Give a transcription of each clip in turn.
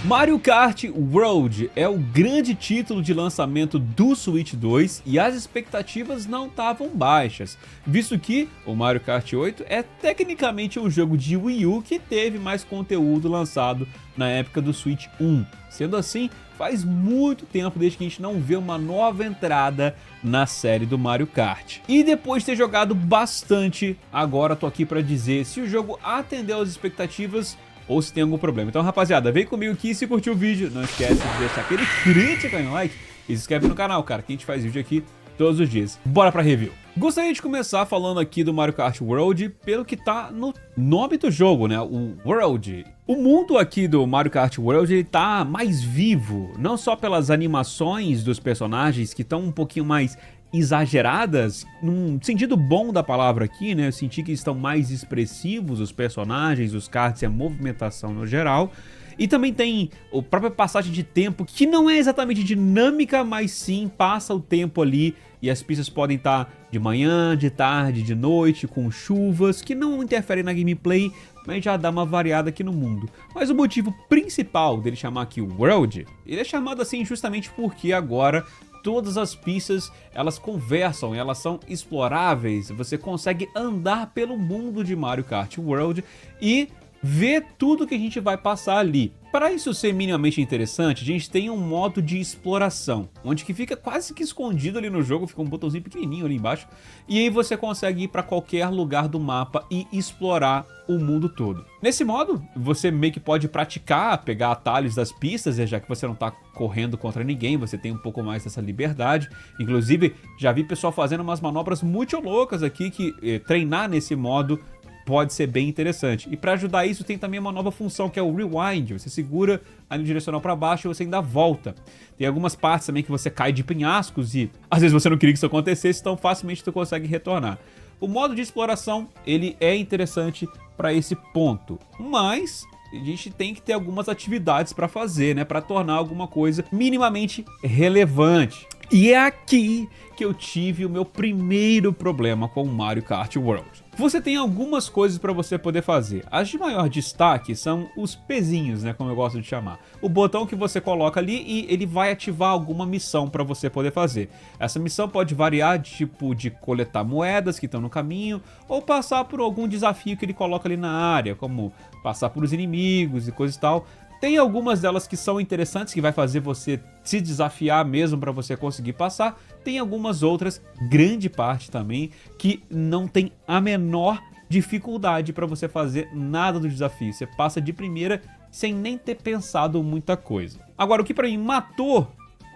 Mario Kart World é o grande título de lançamento do Switch 2 e as expectativas não estavam baixas, visto que o Mario Kart 8 é tecnicamente um jogo de Wii U que teve mais conteúdo lançado na época do Switch 1. Sendo assim, faz muito tempo desde que a gente não vê uma nova entrada na série do Mario Kart. E depois de ter jogado bastante, agora tô aqui para dizer se o jogo atendeu às expectativas ou se tem algum problema. Então, rapaziada, vem comigo aqui. Se curtiu o vídeo, não esquece de deixar aquele crítico aí no like e se inscreve no canal, cara, que a gente faz vídeo aqui todos os dias. Bora pra review. Gostaria de começar falando aqui do Mario Kart World pelo que tá no nome do jogo, né? O World. O mundo aqui do Mario Kart World, ele tá mais vivo, não só pelas animações dos personagens que estão um pouquinho mais exageradas, num sentido bom da palavra aqui, né? Eu senti que estão mais expressivos os personagens, os karts e a movimentação no geral. E também tem a própria passagem de tempo, que não é exatamente dinâmica, mas sim passa o tempo ali e as pistas podem estar de manhã, de tarde, de noite, com chuvas, que não interferem na gameplay, mas já dá uma variada aqui no mundo. Mas o motivo principal dele chamar aqui World, ele é chamado assim justamente porque agora todas as pistas, elas conversam, elas são exploráveis, você consegue andar pelo mundo de Mario Kart World e ver tudo que a gente vai passar ali. Para isso ser minimamente interessante, a gente tem um modo de exploração, onde que fica quase que escondido ali no jogo, fica um botãozinho pequenininho ali embaixo, e aí você consegue ir para qualquer lugar do mapa e explorar o mundo todo. Nesse modo, você meio que pode praticar, pegar atalhos das pistas, já que você não está correndo contra ninguém, você tem um pouco mais dessa liberdade. Inclusive, já vi pessoal fazendo umas manobras muito loucas aqui, que treinar nesse modo pode ser bem interessante. E para ajudar isso tem também uma nova função que é o Rewind. Você segura ali no direcional para baixo e você ainda volta. Tem algumas partes também que você cai de penhascos e às vezes você não queria que isso acontecesse, então facilmente você consegue retornar. O modo de exploração, ele é interessante para esse ponto, mas a gente tem que ter algumas atividades para fazer, né, para tornar alguma coisa minimamente relevante. E é aqui que eu tive o meu primeiro problema com o Mario Kart World. Você tem algumas coisas para você poder fazer. As de maior destaque são os pezinhos, né, como eu gosto de chamar. O botão que você coloca ali e ele vai ativar alguma missão para você poder fazer. Essa missão pode variar de tipo de coletar moedas que estão no caminho ou passar por algum desafio que ele coloca ali na área, como passar por os inimigos e coisa e tal. Tem algumas delas que são interessantes, que vai fazer você se desafiar mesmo para você conseguir passar. Tem algumas outras, grande parte também, que não tem a menor dificuldade para você fazer nada do desafio. Você passa de primeira sem nem ter pensado muita coisa. Agora, o que para mim matou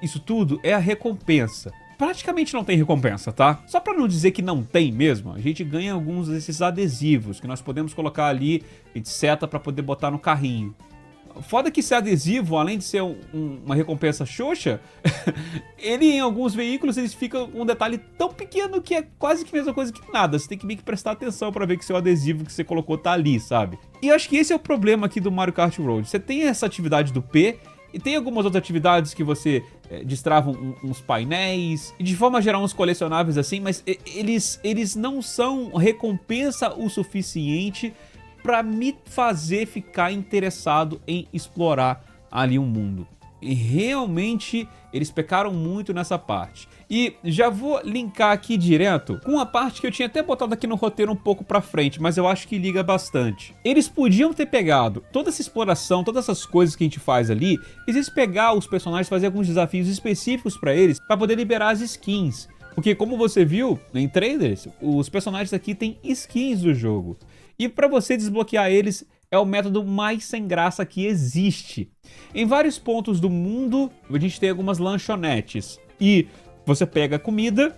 isso tudo é a recompensa. Praticamente não tem recompensa, tá? Só pra não dizer que não tem mesmo, a gente ganha alguns desses adesivos que nós podemos colocar ali, a gente seta pra poder botar no carrinho. Foda que esse adesivo, além de ser uma recompensa xoxa, ele em alguns veículos ele fica um detalhe tão pequeno que é quase que a mesma coisa que nada. Você tem que meio que prestar atenção pra ver que seu adesivo que você colocou tá ali, sabe? E eu acho que esse é o problema aqui do Mario Kart World. Você tem essa atividade do P, e tem algumas outras atividades que você destrava uns painéis, e de forma geral uns colecionáveis assim, mas eles não são recompensa o suficiente para me fazer ficar interessado em explorar ali um mundo. E realmente eles pecaram muito nessa parte. E já vou linkar aqui direto com a parte que eu tinha até botado aqui no roteiro um pouco pra frente, mas eu acho que liga bastante. Eles podiam ter pegado toda essa exploração, todas essas coisas que a gente faz ali, eles pegar os personagens, fazer alguns desafios específicos pra eles, pra poder liberar as skins. Porque como você viu em trailers, os personagens aqui têm skins do jogo. E para você desbloquear eles é o método mais sem graça que existe. Em vários pontos do mundo, a gente tem algumas lanchonetes. E você pega comida,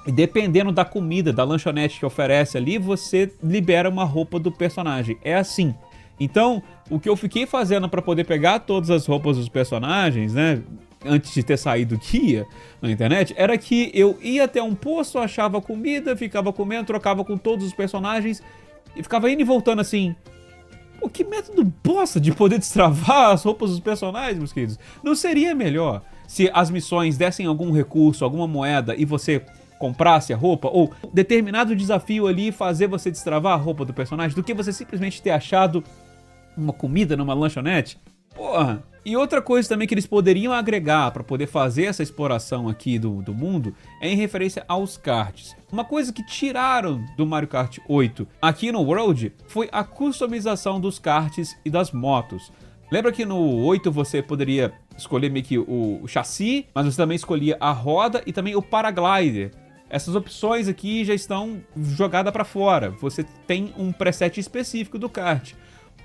e dependendo da comida, da lanchonete que oferece ali, você libera uma roupa do personagem. É assim. Então, o que eu fiquei fazendo para poder pegar todas as roupas dos personagens, né, antes de ter saído o guia na internet, era que eu ia até um posto, achava comida, ficava comendo, trocava com todos os personagens e ficava indo e voltando assim. Pô, que método bosta de poder destravar as roupas dos personagens, meus queridos. Não seria melhor se as missões dessem algum recurso, alguma moeda e você comprasse a roupa, ou determinado desafio ali fazer você destravar a roupa do personagem, do que você simplesmente ter achado uma comida numa lanchonete? Porra, E outra coisa também que eles poderiam agregar para poder fazer essa exploração aqui do mundo é em referência aos karts. Uma coisa que tiraram do Mario Kart 8 aqui no World foi a customização dos karts e das motos. Lembra que no 8 você poderia escolher meio que o chassi, mas você também escolhia a roda e também o paraglider. Essas opções aqui já estão jogadas para fora. Você tem um preset específico do kart.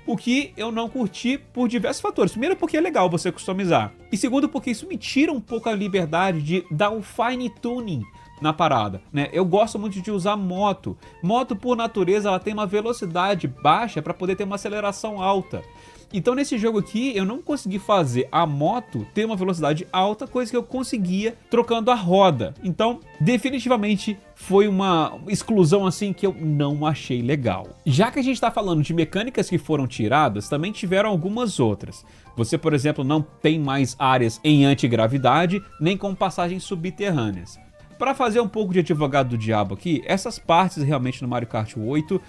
O que eu não curti por diversos fatores. Primeiro, porque é legal você customizar. E segundo, porque isso me tira um pouco a liberdade de dar um fine tuning na parada, né? Eu gosto muito de usar moto. Moto, por natureza, ela tem uma velocidade baixa para poder ter uma aceleração alta. Então nesse jogo aqui eu não consegui fazer a moto ter uma velocidade alta, coisa que eu conseguia trocando a roda. Então definitivamente foi uma exclusão assim que eu não achei legal. Já que a gente está falando de mecânicas que foram tiradas, também tiveram algumas outras. Você, por exemplo, não tem mais áreas em antigravidade, nem com passagens subterrâneas. Para fazer um pouco de advogado do diabo aqui, essas partes realmente no Mario Kart 8,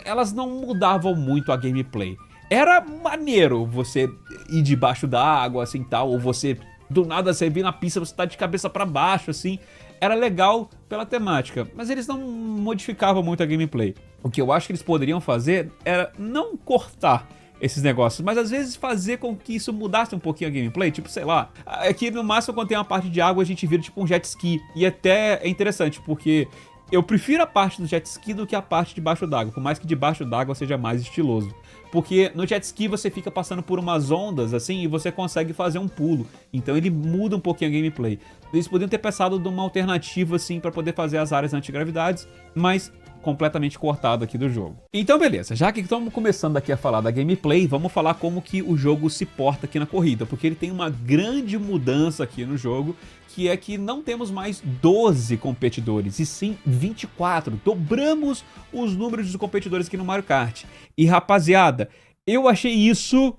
elas não mudavam muito a gameplay. Era maneiro você ir debaixo da água, assim, tal, ou você, do nada, você vir na pista, você tá de cabeça pra baixo, assim. Era legal pela temática, mas eles não modificavam muito a gameplay. O que eu acho que eles poderiam fazer era não cortar esses negócios, mas às vezes fazer com que isso mudasse um pouquinho a gameplay, tipo, sei lá, aqui no máximo quando tem uma parte de água a gente vira tipo um jet ski, e até é interessante, porque eu prefiro a parte do jet ski do que a parte debaixo d'água, por mais que debaixo d'água seja mais estiloso. Porque no jet ski você fica passando por umas ondas assim e você consegue fazer um pulo. Então ele muda um pouquinho a gameplay. Eles podiam ter pensado numa alternativa assim para poder fazer as áreas antigravidades, mas completamente cortado aqui do jogo. Então beleza, já que estamos começando aqui a falar da gameplay, vamos falar como que o jogo se porta aqui na corrida, porque ele tem uma grande mudança aqui no jogo, que é que não temos mais 12 competidores, e sim 24. Dobramos os números de competidores aqui no Mario Kart. E rapaziada, eu achei isso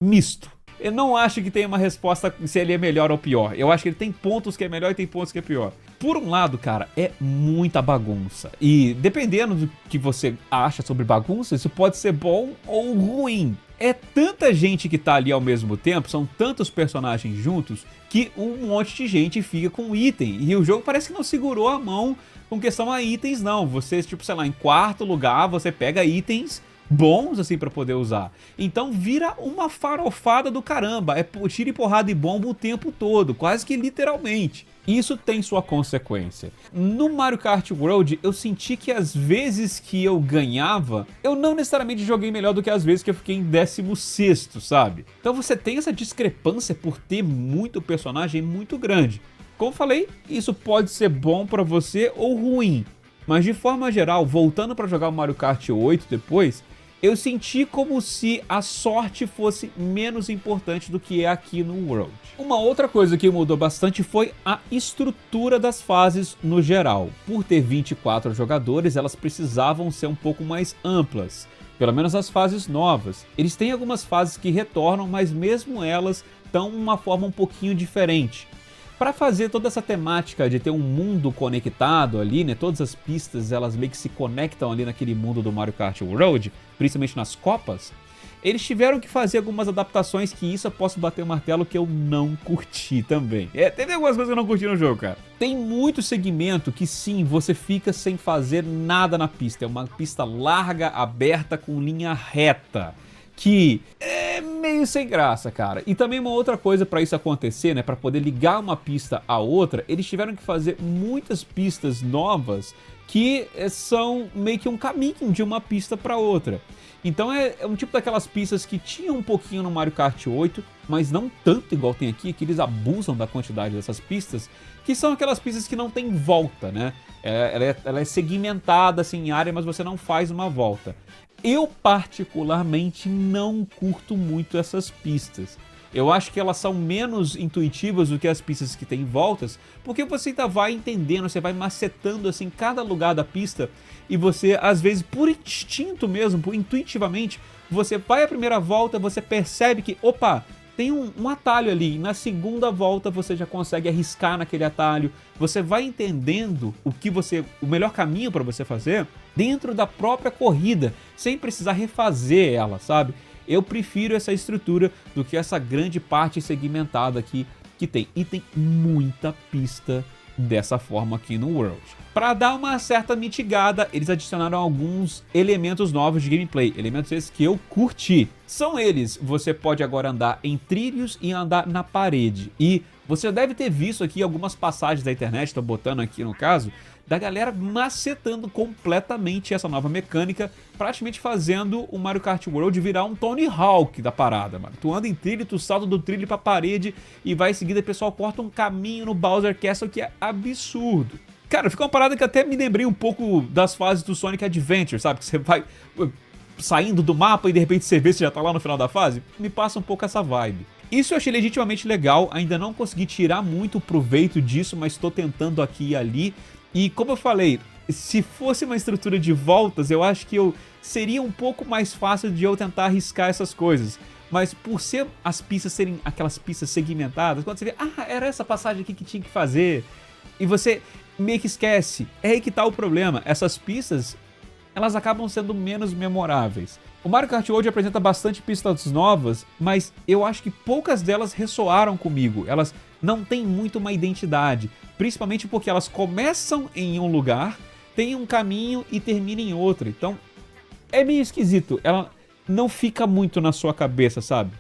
misto. Eu não acho que tem uma resposta se ele é melhor ou pior. Eu acho que ele tem pontos que é melhor e tem pontos que é pior. Por um lado, cara, é muita bagunça. E dependendo do que você acha sobre bagunça, isso pode ser bom ou ruim. É tanta gente que tá ali ao mesmo tempo, são tantos personagens juntos, que um monte de gente fica com item. E o jogo parece que não segurou a mão com questão a itens, não. Você, tipo, sei lá, em quarto lugar, você pega itens bons, assim, pra poder usar. Então vira uma farofada do caramba. É tiro e porrada e bomba o tempo todo, quase que literalmente. Isso tem sua consequência. No Mario Kart World, eu senti que as vezes que eu ganhava, eu não necessariamente joguei melhor do que as vezes que eu fiquei em 16º, sabe? Então você tem essa discrepância por ter muito personagem muito grande. Como falei, isso pode ser bom pra você ou ruim. Mas de forma geral, voltando pra jogar o Mario Kart 8 depois, eu senti como se a sorte fosse menos importante do que é aqui no World. Uma outra coisa que mudou bastante foi a estrutura das fases no geral. Por ter 24 jogadores, elas precisavam ser um pouco mais amplas. Pelo menos as fases novas. Eles têm algumas fases que retornam, mas mesmo elas estão de uma forma um pouquinho diferente. Para fazer toda essa temática de ter um mundo conectado ali, né, todas as pistas elas meio que se conectam ali naquele mundo do Mario Kart World, principalmente nas copas, eles tiveram que fazer algumas adaptações que isso eu posso bater o martelo que eu não curti também. Teve algumas coisas que eu não curti no jogo, cara. Tem muito segmento que sim, você fica sem fazer nada na pista, é uma pista larga, aberta, com linha reta. Que é meio sem graça, cara. E também uma outra coisa para isso acontecer, né, para poder ligar uma pista a outra, eles tiveram que fazer muitas pistas novas que são meio que um caminho de uma pista para outra. Então é um tipo daquelas pistas que tinha um pouquinho no Mario Kart 8, mas não tanto igual tem aqui, que eles abusam da quantidade dessas pistas, que são aquelas pistas que não tem volta, né? Ela é segmentada assim em área, mas você não faz uma volta. Eu particularmente não curto muito essas pistas. Eu acho que elas são menos intuitivas do que as pistas que tem voltas, porque você ainda vai entendendo, você vai macetando assim cada lugar da pista e você, às vezes, por instinto mesmo, intuitivamente, você vai a primeira volta, você percebe que, opa, tem um atalho ali, na segunda volta você já consegue arriscar naquele atalho, você vai entendendo o melhor caminho para você fazer dentro da própria corrida, sem precisar refazer ela, sabe? eu prefiro essa estrutura do que essa grande parte segmentada aqui que tem. E tem muita pista dessa forma aqui no World. Para dar uma certa mitigada, eles adicionaram alguns elementos novos de gameplay, elementos esses que eu curti. São eles, você pode agora andar em trilhos e andar na parede. E você deve ter visto aqui algumas passagens da internet, estou botando aqui no caso, da galera macetando completamente essa nova mecânica, praticamente fazendo o Mario Kart World virar um Tony Hawk da parada, mano. Tu anda em trilho, tu salta do trilho pra parede e vai em seguida o pessoal corta um caminho no Bowser Castle que é absurdo. Cara, fica uma parada que até me lembrei um pouco das fases do Sonic Adventure, sabe? Que você vai saindo do mapa e de repente você vê se já tá lá no final da fase. Me passa um pouco essa vibe. Isso eu achei legitimamente legal, ainda não consegui tirar muito proveito disso, mas tô tentando aqui e ali. E como eu falei, se fosse uma estrutura de voltas, eu acho que seria um pouco mais fácil de eu tentar arriscar essas coisas. Mas por ser as pistas serem aquelas pistas segmentadas, quando você vê, era essa passagem aqui que tinha que fazer, e você meio que esquece, é aí que tá o problema. Essas pistas, elas acabam sendo menos memoráveis. O Mario Kart World apresenta bastante pistas novas, mas eu acho que poucas delas ressoaram comigo. Elas não têm muito uma identidade, principalmente porque elas começam em um lugar, tem um caminho e terminam em outro. Então, é meio esquisito. Ela não fica muito na sua cabeça, sabe?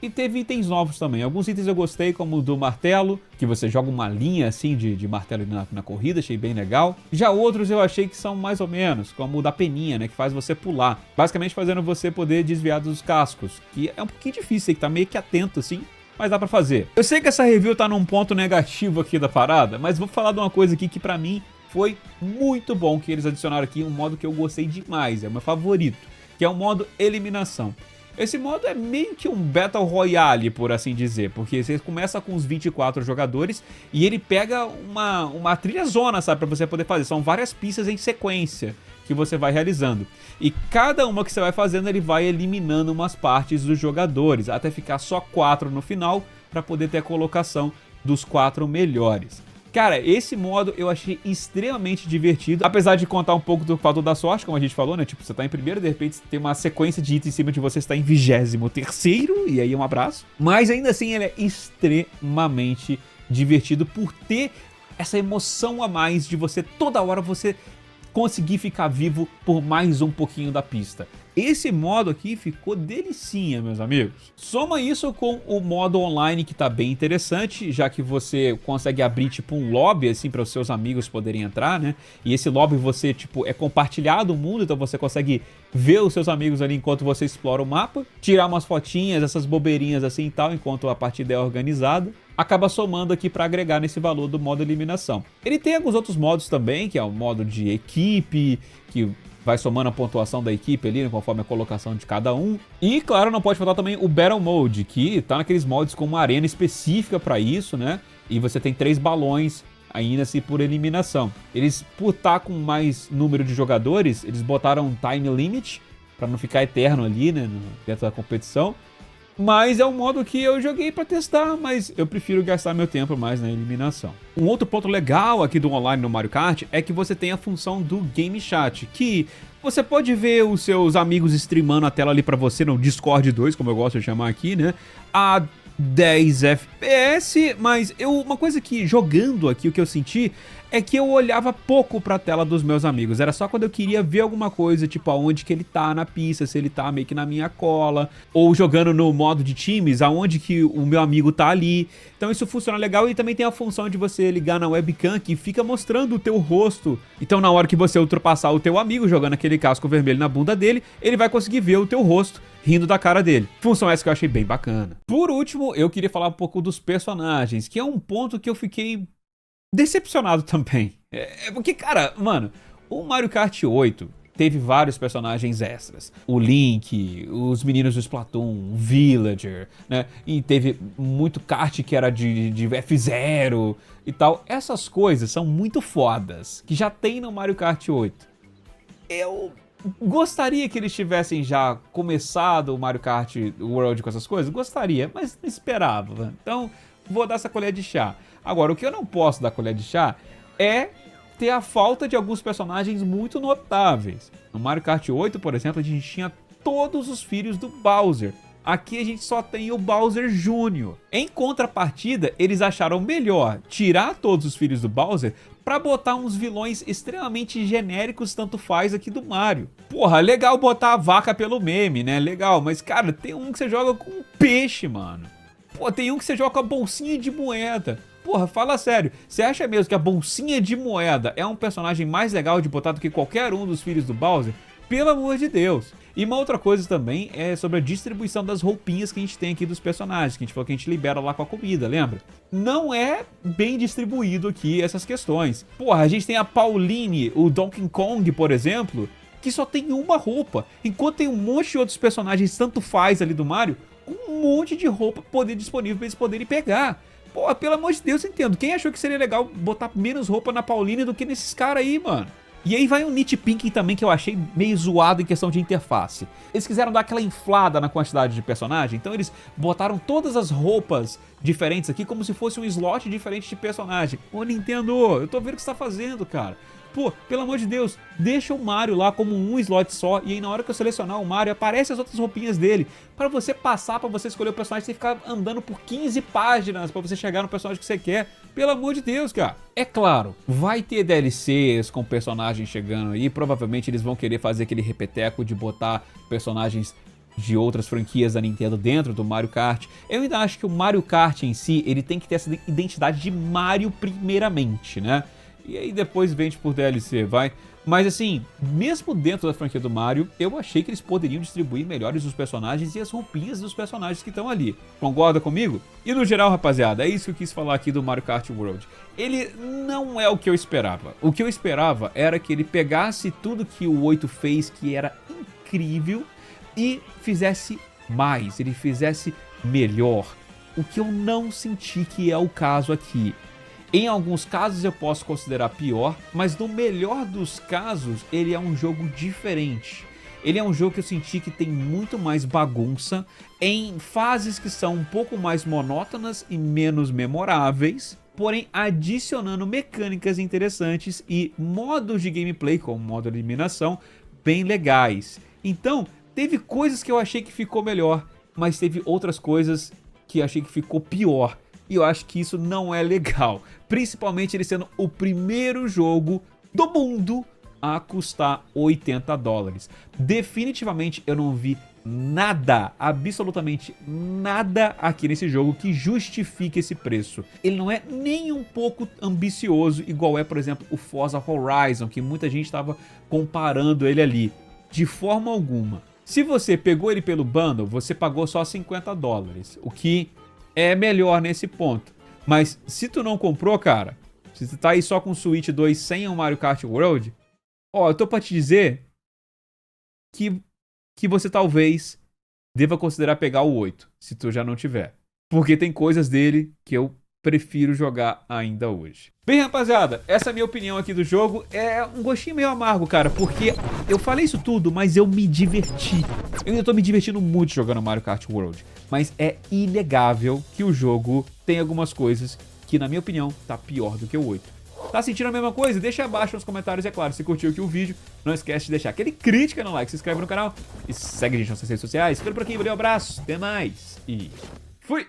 E teve itens novos também. Alguns itens eu gostei, como o do martelo, que você joga uma linha assim de martelo na corrida, achei bem legal. Já outros eu achei que são mais ou menos, como o da peninha, né, que faz você pular. Basicamente fazendo você poder desviar dos cascos, que é um pouquinho difícil, tem que estar meio que atento assim, mas dá pra fazer. Eu sei que essa review tá num ponto negativo aqui da parada, mas vou falar de uma coisa aqui que pra mim foi muito bom, que eles adicionaram aqui um modo que eu gostei demais, é o meu favorito, que é o modo eliminação. Esse modo é meio que um Battle Royale, por assim dizer, porque você começa com os 24 jogadores e ele pega uma trilha zona, sabe, pra você poder fazer. São várias pistas em sequência que você vai realizando. E cada uma que você vai fazendo, ele vai eliminando umas partes dos jogadores, até ficar só 4 no final, pra poder ter a colocação dos 4 melhores. Cara, esse modo eu achei extremamente divertido, apesar de contar um pouco do fator da sorte, como a gente falou, né? Tipo, você tá em primeiro, de repente tem uma sequência de itens em cima de você, você tá em 23º, e aí um abraço. Mas ainda assim ele é extremamente divertido por ter essa emoção a mais de você, toda hora você conseguir ficar vivo por mais um pouquinho da pista. Esse modo aqui ficou delicinha, meus amigos. Soma isso com o modo online, que tá bem interessante, já que você consegue abrir tipo um lobby assim para os seus amigos poderem entrar, né? E esse lobby você tipo é compartilhado o mundo, então você consegue ver os seus amigos ali enquanto você explora o mapa, tirar umas fotinhas, essas bobeirinhas assim e tal, enquanto a partida é organizada. Acaba somando aqui para agregar nesse valor do modo eliminação. Ele tem alguns outros modos também, que é o modo de equipe, que vai somando a pontuação da equipe ali, né, conforme a colocação de cada um. E, claro, não pode faltar também o Battle Mode, que tá naqueles mods com uma arena específica para isso, né? E você tem 3 balões ainda assim por eliminação. Eles, por estar com mais número de jogadores, eles botaram um time limit para não ficar eterno ali, né, dentro da competição. Mas é um modo que eu joguei para testar, mas eu prefiro gastar meu tempo mais na eliminação. Um outro ponto legal aqui do online no Mario Kart é que você tem a função do Game Chat, que você pode ver os seus amigos streamando a tela ali para você no Discord 2, como eu gosto de chamar aqui, né? A 10 FPS, mas uma coisa que jogando aqui o que eu senti é que eu olhava pouco pra tela dos meus amigos. Era só quando eu queria ver alguma coisa, tipo aonde que ele tá na pista, se ele tá meio que na minha cola, ou jogando no modo de times, aonde que o meu amigo tá ali. Então isso funciona legal e também tem a função de você ligar na webcam que fica mostrando o teu rosto. Então na hora que você ultrapassar o teu amigo jogando aquele casco vermelho na bunda dele, ele vai conseguir ver o teu rosto rindo da cara dele. Função essa que eu achei bem bacana. Por último, eu queria falar um pouco dos personagens, que é um ponto que eu fiquei decepcionado também. Porque, cara, mano, o Mario Kart 8 teve vários personagens extras. O Link, os meninos do Splatoon, o Villager, né? E teve muito kart que era de F0 e tal. Essas coisas são muito fodas, que já tem no Mario Kart 8. Eu gostaria que eles tivessem já começado o Mario Kart World com essas coisas, gostaria, mas não esperava. Então, vou dar essa colher de chá. Agora, o que eu não posso dar colher de chá é ter a falta de alguns personagens muito notáveis. No Mario Kart 8, por exemplo, a gente tinha todos os filhos do Bowser. Aqui a gente só tem o Bowser Jr. Em contrapartida, eles acharam melhor tirar todos os filhos do Bowser pra botar uns vilões extremamente genéricos, tanto faz aqui do Mario. Porra, legal botar a vaca pelo meme, né? Legal, mas cara, tem um que você joga com um peixe, mano. Pô, tem um que você joga com a bolsinha de moeda. Porra, fala sério, você acha mesmo que a bolsinha de moeda é um personagem mais legal de botar do que qualquer um dos filhos do Bowser? Pelo amor de Deus. E uma outra coisa também é sobre a distribuição das roupinhas que a gente tem aqui dos personagens, que a gente falou que a gente libera lá com a comida, lembra? Não é bem distribuído aqui essas questões. Porra, a gente tem a Pauline, o Donkey Kong, por exemplo, que só tem uma roupa, enquanto tem um monte de outros personagens, tanto faz ali do Mario, com um monte de roupa disponível pra eles poderem pegar. Pô, pelo amor de Deus, eu entendo. Quem achou que seria legal botar menos roupa na Pauline do que nesses caras aí, mano? E aí vai um nitpicking também que eu achei meio zoado em questão de interface. Eles quiseram dar aquela inflada na quantidade de personagem, então eles botaram todas as roupas diferentes aqui como se fosse um slot diferente de personagem. Ô Nintendo, eu tô vendo o que você tá fazendo, cara. Pô, pelo amor de Deus, deixa o Mario lá como um slot só, e aí na hora que eu selecionar o Mario, aparecem as outras roupinhas dele, pra você passar, pra você escolher o personagem, você ficar andando por 15 páginas pra você chegar no personagem que você quer. Pelo amor de Deus, cara. É claro, vai ter DLCs com personagens chegando aí, provavelmente eles vão querer fazer aquele repeteco de botar personagens de outras franquias da Nintendo dentro do Mario Kart. Eu ainda acho que o Mario Kart em si, ele tem que ter essa identidade de Mario primeiramente, né? E aí depois vende por DLC, vai. Mas assim, mesmo dentro da franquia do Mario, eu achei que eles poderiam distribuir melhores os personagens e as roupinhas dos personagens que estão ali. Concorda comigo? E no geral, rapaziada, é isso que eu quis falar aqui do Mario Kart World. Ele não é o que eu esperava. O que eu esperava era que ele pegasse tudo que o 8 fez, que era incrível, e fizesse mais, ele fizesse melhor. O que eu não senti que é o caso aqui. Em alguns casos eu posso considerar pior, mas no melhor dos casos ele é um jogo diferente. Ele é um jogo que eu senti que tem muito mais bagunça, em fases que são um pouco mais monótonas e menos memoráveis, porém adicionando mecânicas interessantes e modos de gameplay, como modo de eliminação, bem legais. Então, teve coisas que eu achei que ficou melhor, mas teve outras coisas que eu achei que ficou pior. E eu acho que isso não é legal, principalmente ele sendo o primeiro jogo do mundo a custar $80. Definitivamente eu não vi nada, absolutamente nada aqui nesse jogo que justifique esse preço. Ele não é nem um pouco ambicioso, igual é, por exemplo, o Forza Horizon, que muita gente estava comparando ele ali. De forma alguma. Se você pegou ele pelo bundle, você pagou só $50, o que é melhor nesse ponto. Mas se tu não comprou, cara, se tu tá aí só com o Switch 2 sem o Mario Kart World, ó, eu tô pra te dizer que você talvez deva considerar pegar o 8, se tu já não tiver. Porque tem coisas dele que eu prefiro jogar ainda hoje. Bem, rapaziada, essa é a minha opinião aqui do jogo. É um gostinho meio amargo, cara, porque eu falei isso tudo, mas eu me diverti. Eu ainda tô me divertindo muito jogando Mario Kart World. Mas é inegável que o jogo tem algumas coisas que, na minha opinião, tá pior do que o 8. Tá sentindo a mesma coisa? Deixa abaixo nos comentários, é claro. Se curtiu aqui o vídeo, não esquece de deixar aquele crítica no like, se inscreve no canal e segue a gente nas redes sociais. Fica por aqui, valeu, abraço, até mais e fui!